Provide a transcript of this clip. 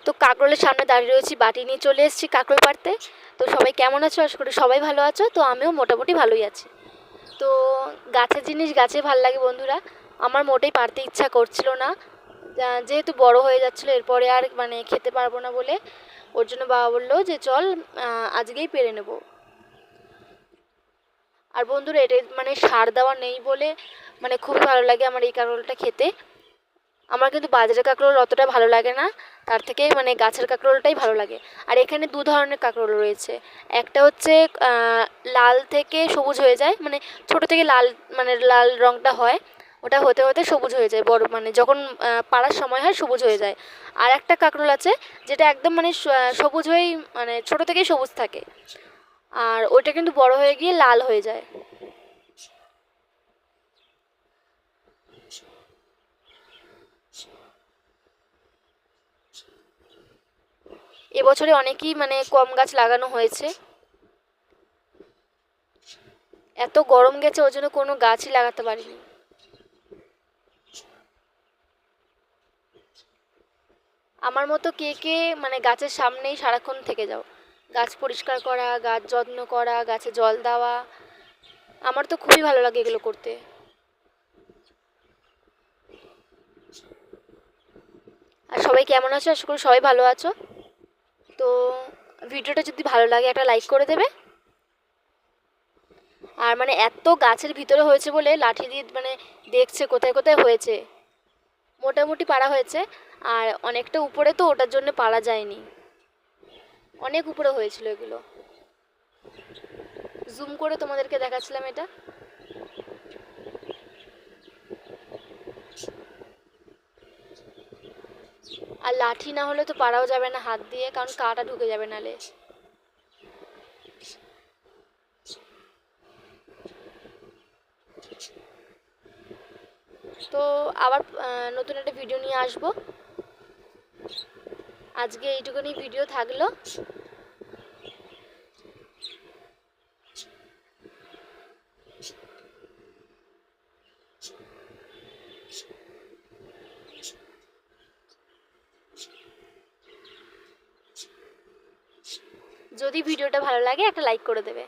তো কাঁকরোলের সামনে দাঁড়িয়ে রয়েছি, বাটি নিয়ে চলে এসেছি কাঁকরোল পাড়তে। তো সবাই কেমন আছো? আশা করি সবাই ভালো আছো। তো আমিও মোটামুটি ভালোই আছি। তো গাছের জিনিস গাছে ভালো লাগে বন্ধুরা। আমার মোটেই পারতে ইচ্ছা করছিল না, যেহেতু বড় হয়ে যাচ্ছিলো, এরপরে আর মানে খেতে পারবো না বলে ওর জন্য বাবা বললো যে চল আজকেই পেরে নেবো। আর বন্ধুরা এটা মানে সার দেওয়া নেই বলে মানে খুবই ভালো লাগে আমার এই কাঁকরোলটা খেতে। আমার কিন্তু বাজারের কাঁকরোল অতটা ভালো লাগে না, তার থেকে মানে গাছের কাঁকরোলটাই ভালো লাগে। আর এখানে দু ধরনের কাঁকরোল রয়েছে। একটা হচ্ছে লাল থেকে সবুজ হয়ে যায়, মানে ছোটো থেকে লাল, মানে লাল রঙটা হয়, ওটা হতে হতে সবুজ হয়ে যায়, বড় মানে যখন পাড়ার সময় হয় সবুজ হয়ে যায়। আর একটা কাঁকরোল আছে যেটা একদম মানে সবুজ হয়েই মানে ছোটো থেকেই সবুজ থাকে, আর ওইটা কিন্তু বড় হয়ে গিয়ে লাল হয়ে যায়। এবছরে অনেকই মানে কম গাছ লাগানো হয়েছে, এত গরম গেছে ওই জন্য কোনো গাছই লাগাতে পারিনি। আমার মতো কে কে মানে গাছের সামনেই সারাক্ষণ থেকে যাও? গাছ পরিষ্কার করা, গাছ যত্ন করা, গাছে জল দেওয়া, আমার তো খুবই ভালো লাগে এগুলো করতে। আর সবাই কেমন আছো? আশা করি সবাই ভালো আছো। তো ভিডিওটা যদি ভালো লাগে একটা লাইক করে দেবে। আর মানে এত গাছের ভিতরে হয়েছে বলে লাঠি দিয়ে মানে দেখছে কোথায় কোথায় হয়েছে। মোটামুটি পাড়া হয়েছে, আর অনেকটা উপরে তো ওটার জন্য পারা যায়নি, অনেক উপরে হয়েছিল এগুলো। জুম করে তোমাদেরকে দেখাচ্ছিলাম এটা। আর লাঠি না হলে তো পারাও যাবে না হাত দিয়ে, কারণ কাঁটা ঢুকে যাবে নালে। তো আবার নতুন একটা ভিডিও নিয়ে আসবো। আজকে এইটুকুনি ভিডিও থাকলো। যদি ভিডিওটা ভালো লাগে একটা লাইক করে দেবে।